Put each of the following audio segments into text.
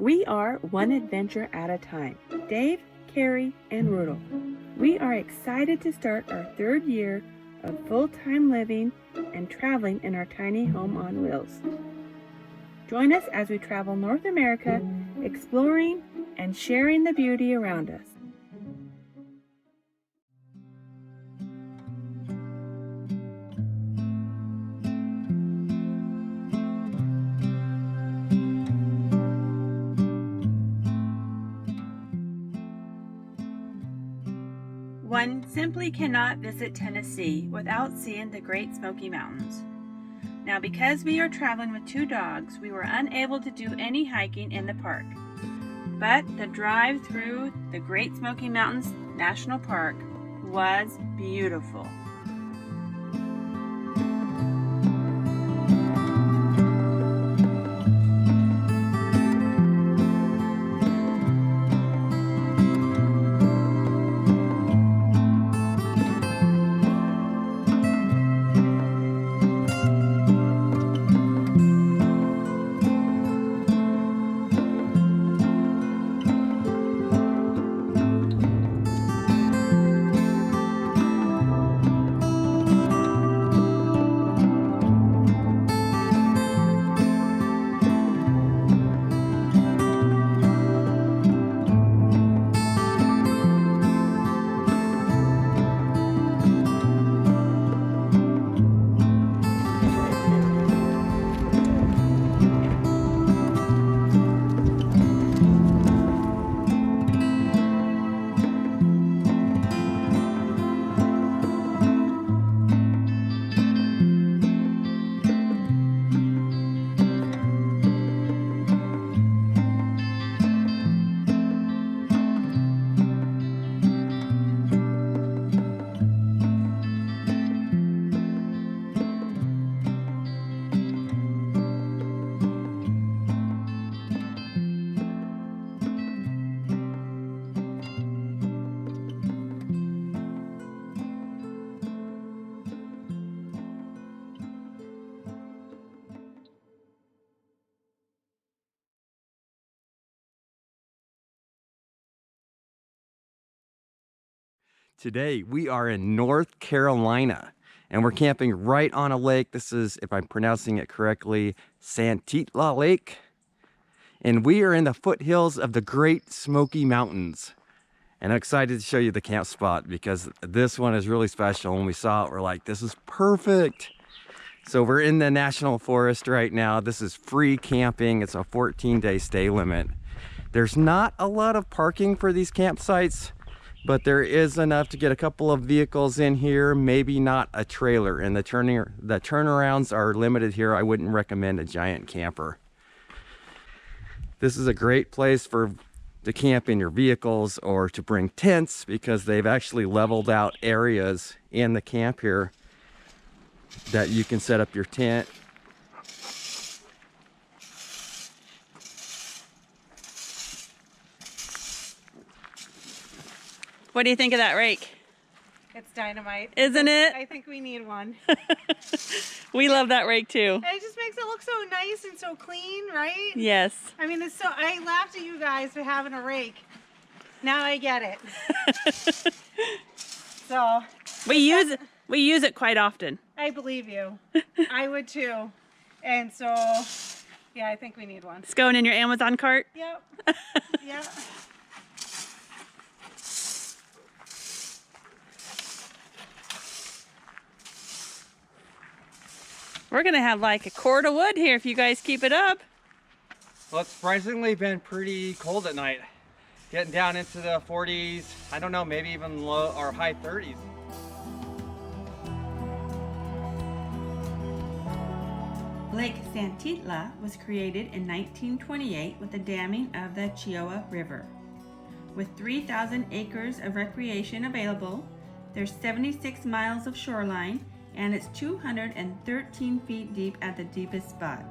We are one adventure at a time. Dave, Carrie, and Rudolph. We are excited to start our third year of full-time living and traveling in our tiny home on wheels. Join us as we travel North America, exploring and sharing the beauty around us. One simply cannot visit Tennessee without seeing the Great Smoky Mountains. Now, because we are traveling with 2 dogs, we were unable to do any hiking in the park. But the drive through the Great Smoky Mountains National Park was beautiful. Today, we are in North Carolina, and we're camping right on a lake. This is, if I'm pronouncing it correctly, Santitla Lake. And we are in the foothills of the Great Smoky Mountains. And I'm excited to show you the camp spot because this one is really special. When we saw it, we're like, this is perfect. So we're in the National Forest right now. This is free camping. It's a 14-day stay limit. There's not a lot of parking for these campsites, but there is enough to get a couple of vehicles in here, maybe not a trailer. And the turnarounds are limited here. I wouldn't recommend a giant camper. This is a great place to camp in your vehicles or to bring tents because they've actually leveled out areas in the camp here that you can set up your tent. What do you think of that rake? It's dynamite. Isn't it? I think we need one. We love that rake too. It just makes it look so nice and so clean, right? Yes. I mean, I laughed at you guys for having a rake. Now I get it. So we use it quite often. I believe you. I would too. And so, yeah, I think we need one. It's going in your Amazon cart? Yep. Yep. We're gonna have like a cord of wood here if you guys keep it up. Well, it's surprisingly been pretty cold at night. Getting down into the 40s, I don't know, maybe even low or high 30s. Lake Santitla was created in 1928 with the damming of the Chioa River. With 3,000 acres of recreation available, there's 76 miles of shoreline, and it's 213 feet deep at the deepest spot.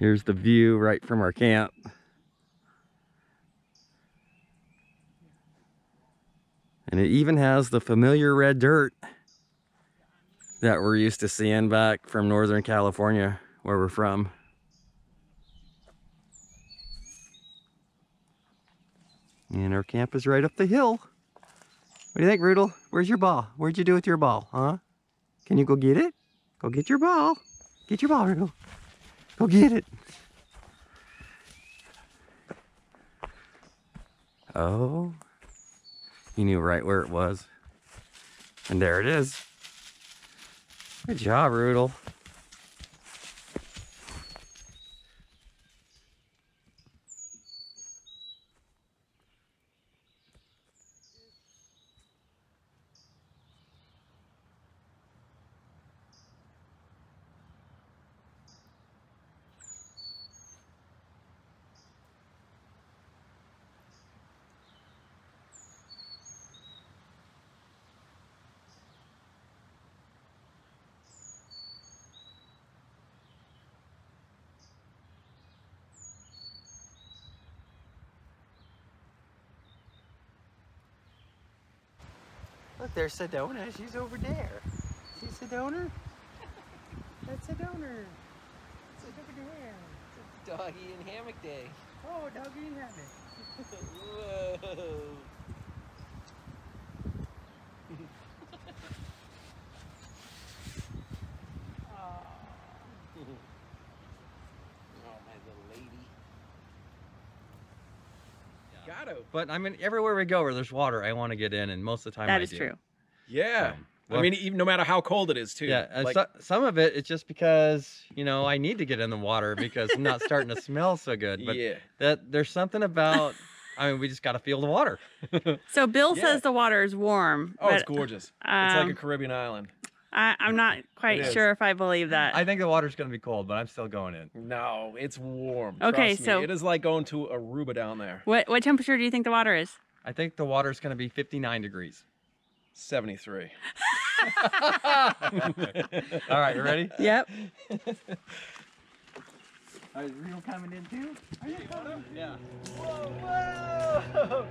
Here's the view right from our camp. And it even has the familiar red dirt that we're used to seeing back from Northern California, where we're from. And our camp is right up the hill. What do you think, Rudel? Where's your ball? Where'd you do with your ball, huh? Can you go get it? Go get your ball. Get your ball, Rudel. Go get it. Oh, he knew right where it was. And there it is. Good job, Rudel. Look, there's Sedona. She's over there. See Sedona? That's Sedona. It's over there. It's doggy and hammock day. Oh, doggy and hammock. Whoa. Oh, my little lady. Got to. But I mean, everywhere we go where there's water, I want to get in, and most of the time That I is do. true. Yeah. Well, I mean, even no matter how cold it is, too. Yeah, and Like, some of it, it's just because, you know, I need to get in the water because I'm not starting to smell so good. But yeah. there's something about, I mean, we just got to feel the water. So Bill Yeah. says the water is warm. Oh, it's but, gorgeous. It's like a um, Caribbean island. I'm not quite It is. sure if I believe that. I think the water's going to be cold, but I'm still going in. No, it's warm. Okay, Trust me. so- It is like going to Aruba down there. What temperature do you think the water is? I think the water's going to be 59 degrees. 73. All right, you ready? Yep. Are you real coming in too? Are you coming? Yeah. Whoa, whoa.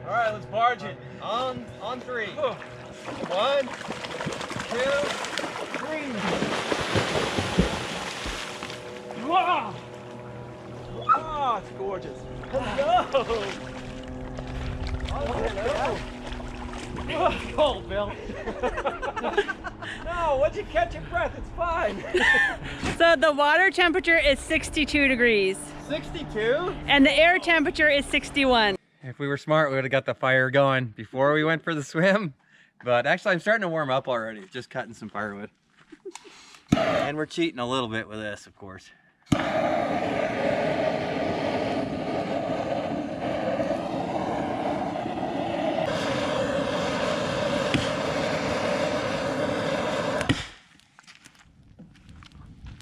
All right, let's barge it. On 3. 1, 2, 3. Wow. Oh, it's gorgeous. Let's go. Oh, cold, Bill. No, once you catch your breath, it's fine. So the water temperature is 62 degrees 62? and the air temperature is 61. If we were smart, we would have got the fire going before we went for the swim. But actually, I'm starting to warm up already, just cutting some firewood. And we're cheating a little bit with this, of course.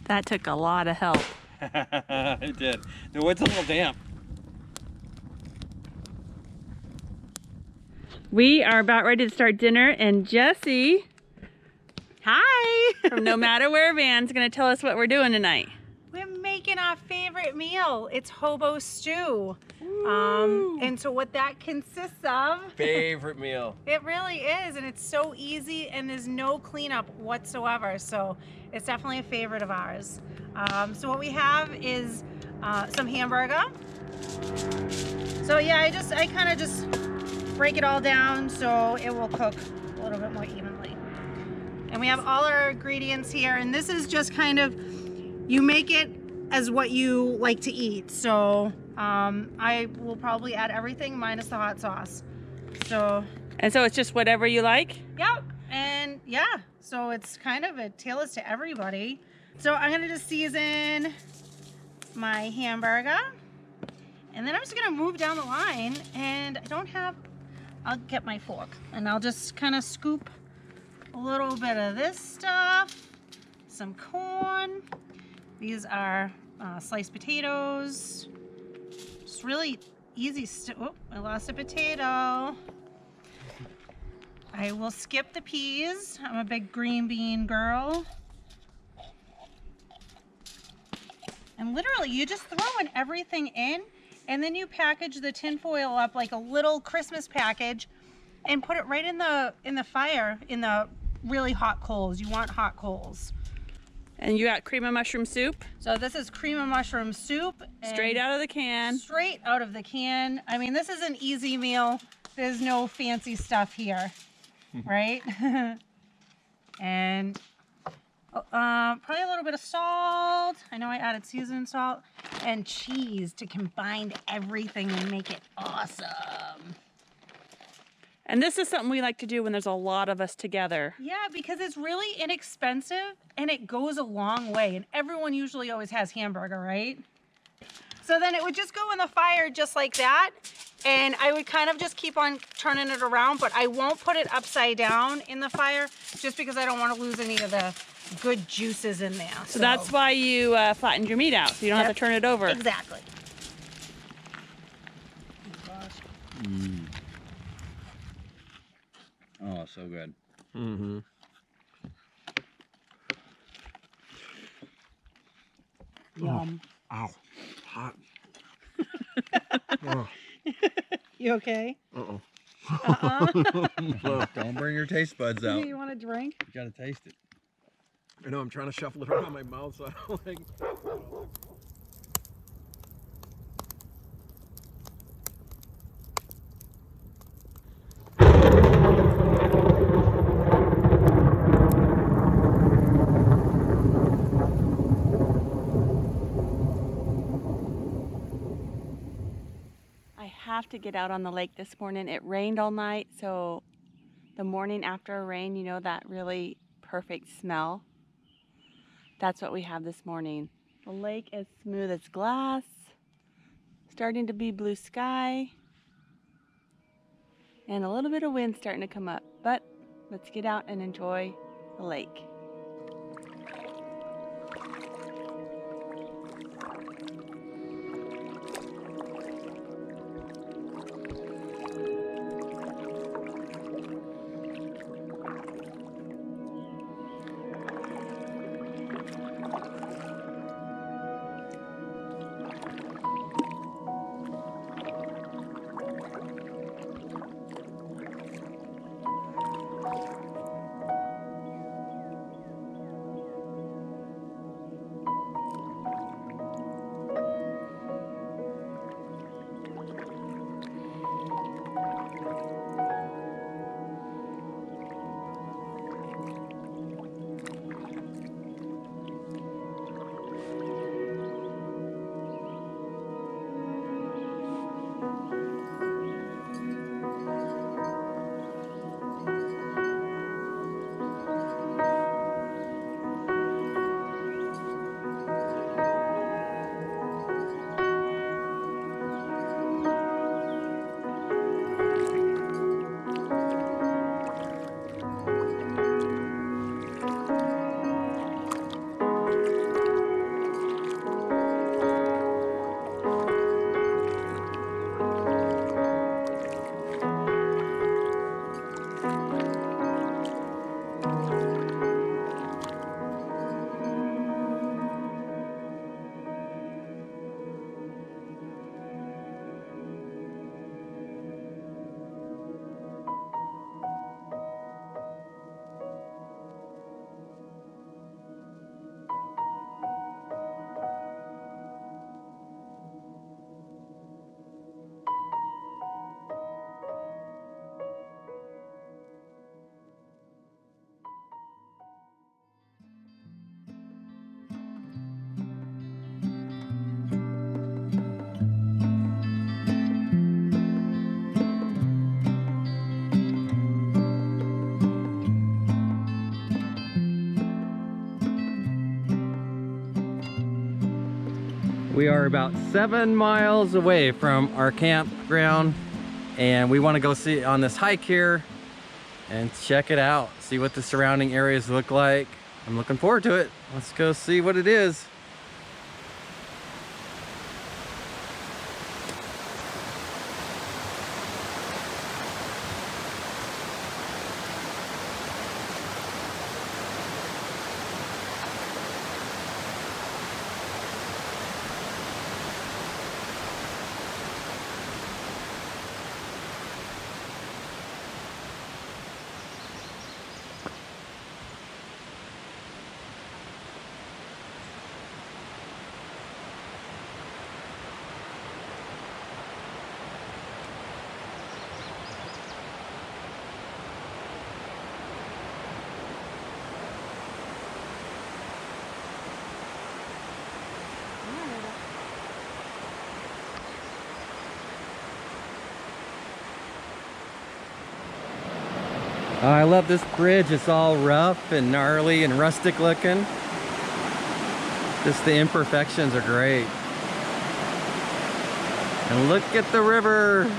That took a lot of help. It did. The wood's a little damp. We are about ready to start dinner, and Jesse, Hi. from No Matter Where Van's going to tell us what we're doing tonight. We're making our favorite meal. It's hobo stew. And so what that consists of, Favorite meal. it really is, and it's so easy and there's no cleanup whatsoever. So it's definitely a favorite of ours. So what we have is some hamburger. So yeah, I kind of just break it all down so it will cook a little bit more evenly. And we have all our ingredients here, and this is just kind of, you make it as what you like to eat. So I will probably add everything minus the hot sauce. So, And so it's just whatever you like? yep. And yeah, so it's kind of a tailors to everybody. So I'm gonna just season my hamburger, and then I'm just gonna move down the line, and I'll get my fork, and I'll just kind of scoop a little bit of this stuff, some corn. These are sliced potatoes. Just really easy. Oh, I lost a potato. I will skip the peas. I'm a big green bean girl. And literally, you just throw in everything in, and then you package the tin foil up like a little Christmas package, and put it right in the fire in the really hot coals. You want hot coals. And you got cream of mushroom soup? So this is cream of mushroom soup. Straight out of the can. Straight out of the can. I mean, this is an easy meal. There's no fancy stuff here, right? And probably a little bit of salt. I know I added seasoned salt. And cheese to combine everything and make it awesome. And this is something we like to do when there's a lot of us together. Yeah, because it's really inexpensive and it goes a long way. And everyone usually always has hamburger, right? So then it would just go in the fire just like that. And I would kind of just keep on turning it around, but I won't put it upside down in the fire just because I don't want to lose any of the good juices in there. So that's why you flattened your meat out, so you don't have to turn it over. Exactly. Oh, so good. Mm-hmm. Yum. Ow. Hot. You okay? Uh-oh. Don't burn your taste buds out. You want a drink? You gotta taste it. I know, I'm trying to shuffle it around my mouth so I don't like... I have to get out on the lake this morning. It rained all night, so the morning after a rain, you know that really perfect smell? That's what we have this morning. The lake is smooth as glass, starting to be blue sky, and a little bit of wind starting to come up. But let's get out and enjoy the lake. We are about 7 miles away from our campground, and we want to go see on this hike here and check it out, see what the surrounding areas look like. I'm looking forward to it. Let's go see what it is. Oh, I love this bridge. It's all rough and gnarly and rustic looking. Just the imperfections are great. And look at the river.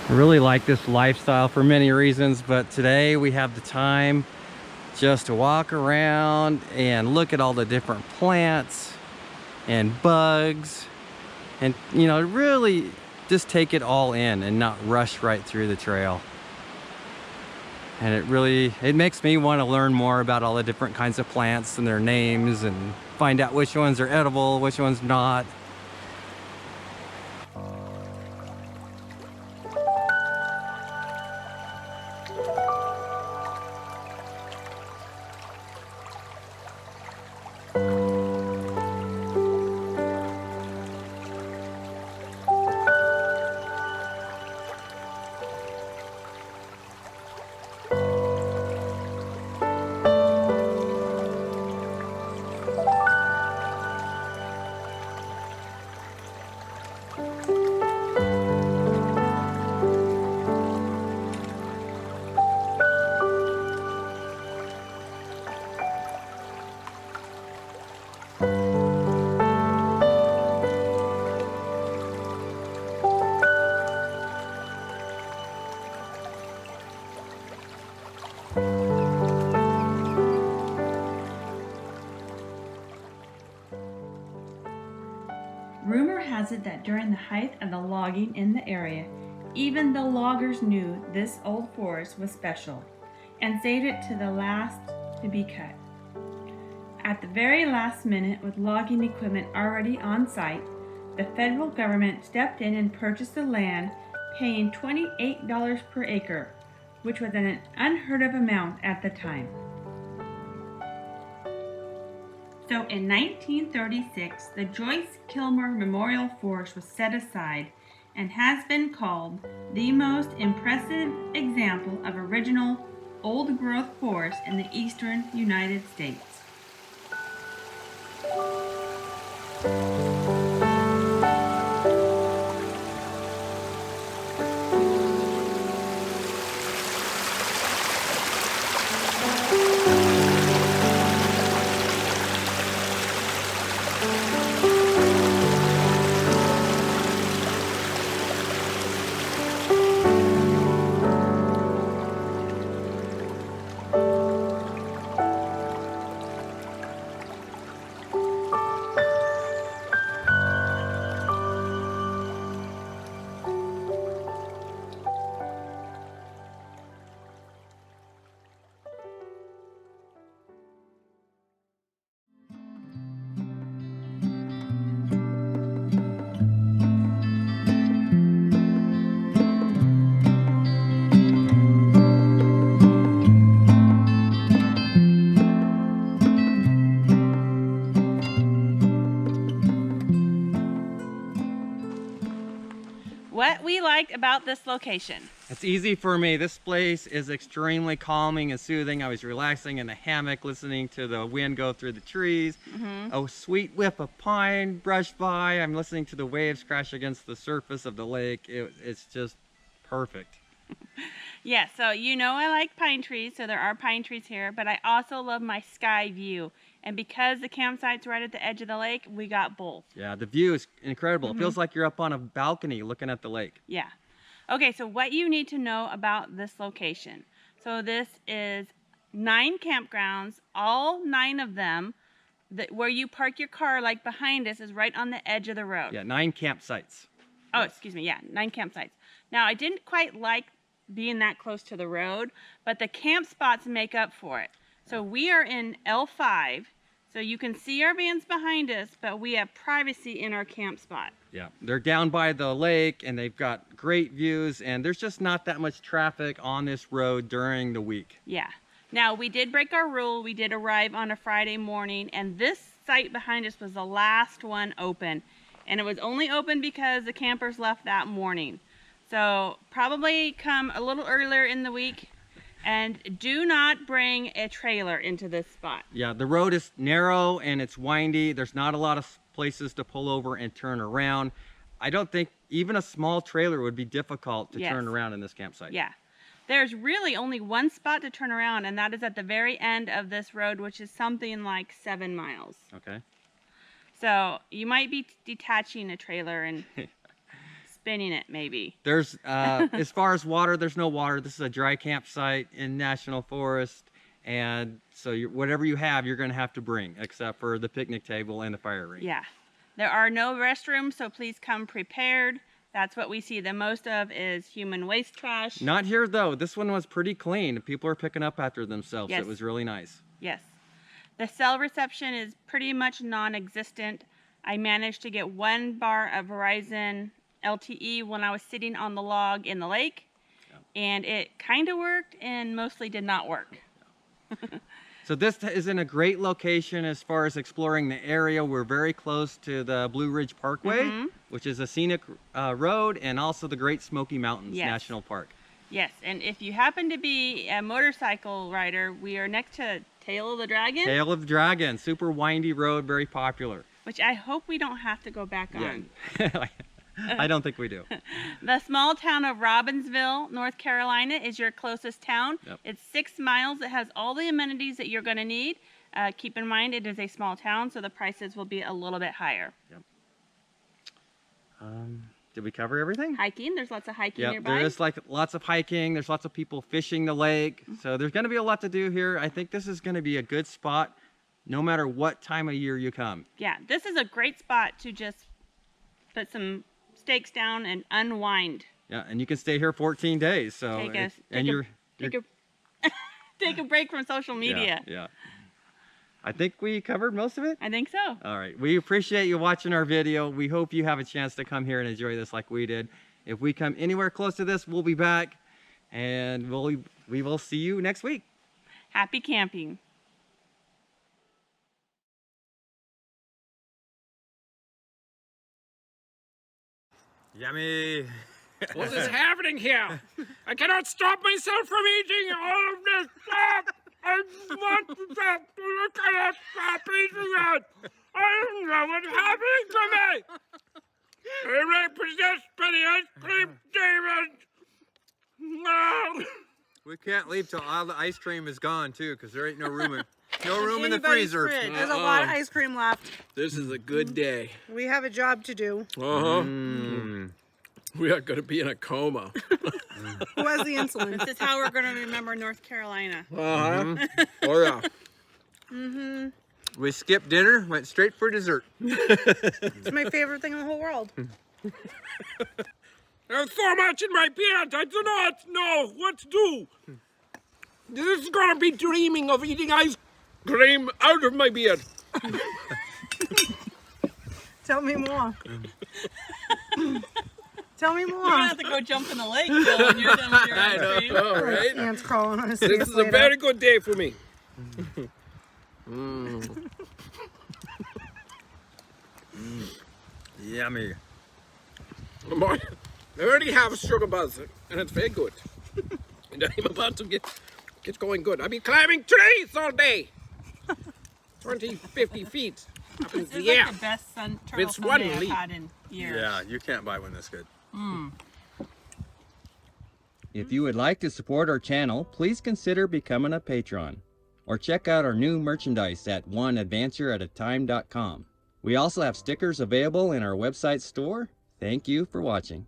I really like this lifestyle for many reasons, but today we have the time just to walk around and look at all the different plants and bugs and, you know, really just take it all in and not rush right through the trail. And it makes me want to learn more about all the different kinds of plants and their names and find out which ones are edible, which ones not. Rumor has it that during the height of the logging in the area, even the loggers knew this old forest was special and saved it to the last to be cut. At the very last minute, with logging equipment already on site, the federal government stepped in and purchased the land, paying $28 per acre, which was an unheard of amount at the time. So in 1936, the Joyce Kilmer Memorial Forest was set aside and has been called the most impressive example of original old-growth forest in the eastern United States. What we liked about this location. It's easy for me. This place is extremely calming and soothing. I was relaxing in a hammock, listening to the wind go through the trees. A sweet whiff of pine brushed by. I'm listening to the waves crash against the surface of the lake. It's just perfect. Yeah, so you know I like pine trees, so there are pine trees here, but I also love my sky view. And because the campsite's right at the edge of the lake, we got both. Yeah, the view is incredible. It feels like you're up on a balcony looking at the lake. Yeah. Okay, so what you need to know about this location. So this is 9 campgrounds, all 9 of them, where you park your car, like behind us, is right on the edge of the road. Yeah, 9 campsites. Oh, excuse me, yeah, 9 campsites. Now, I didn't quite like being that close to the road, but the camp spots make up for it. So we are in L5, so you can see our vans behind us, but we have privacy in our camp spot. Yeah, they're down by the lake and they've got great views, and there's just not that much traffic on this road during the week. Yeah. Now, we did break our rule. We did arrive on a Friday morning, and this site behind us was the last one open. And it was only open because the campers left that morning. So probably come a little earlier in the week And do not bring a trailer into this spot. Yeah, the road is narrow and it's windy. There's not a lot of places to pull over and turn around. I don't think even a small trailer would be difficult to turn around in this campsite. Yeah. There's really only one spot to turn around, and that is at the very end of this road, which is something like 7 miles. Okay. So you might be detaching a trailer and spinning it, maybe. There's, as far as water, there's no water. This is a dry campsite in National Forest. And so whatever you have, you're going to have to bring, except for the picnic table and the fire ring. Yeah. There are no restrooms, so please come prepared. That's what we see the most of is human waste trash. Not here, though. This one was pretty clean. People are picking up after themselves. Yes. It was really nice. Yes. The cell reception is pretty much non-existent. I managed to get 1 bar of Verizon LTE when I was sitting on the log in the lake, and it kind of worked and mostly did not work. So this is in a great location as far as exploring the area. We're very close to the Blue Ridge Parkway, which is a scenic road, and also the Great Smoky Mountains National Park. Yes, and if you happen to be a motorcycle rider, we are next to Tail of the Dragon. Tail of the Dragon, super windy road, very popular. Which I hope we don't have to go back on. I don't think we do. The small town of Robbinsville, North Carolina is your closest town. Yep. It's 6 miles. It has all the amenities that you're going to need. Keep in mind it is a small town, so the prices will be a little bit higher. Yep. Did we cover everything? Hiking, there's lots of hiking Yeah, nearby. there is like lots of hiking. There's lots of people fishing the lake. So there's going to be a lot to do here. I think this is going to be a good spot no matter what time of year you come. Yeah, this is a great spot to just put some stakes down and unwind. Yeah, and you can stay here 14 days. So take a break from social media. Yeah. I think we covered most of it. I think so. All right. We appreciate you watching our video. We hope you have a chance to come here and enjoy this like we did. If we come anywhere close to this, we'll be back, and we will see you next week. Happy camping. Yummy. What is happening here? I cannot stop myself from eating all of this stuff. I want to stop, but I cannot stop eating it. I don't know what's happening to me. I'm possessed by the ice cream demon. No. We can't leave till all the ice cream is gone too, because there ain't no room in the freezer. There's a lot of ice cream left. This is a good day. We have a job to do. We are going to be in a coma. Who has the insulin? This is how we're going to remember North Carolina. Oh yeah. We skipped dinner, went straight for dessert. It's my favorite thing in the whole world. There's so much in my beard, I do not know what to do. This is going to be dreaming of eating ice cream out of my beard. Tell me more. Tell me more. You're gonna have to go jump in the lake, Bill, when you're done with your ice cream. All right. Ants crawling on his This face is a later. very good day for me. Yummy. I already have a sugar buzz, and it's very good. And I'm about to get going good. I'll be climbing trees all day. 20, 50 feet up in This is the air. like the best turtle It's one sundae I've leaf. had in years. Yeah, you can't buy one this good. If you would like to support our channel, please consider becoming a patron, or check out our new merchandise at oneadvantureatatime.com. We also have stickers available in our website store. Thank you for watching.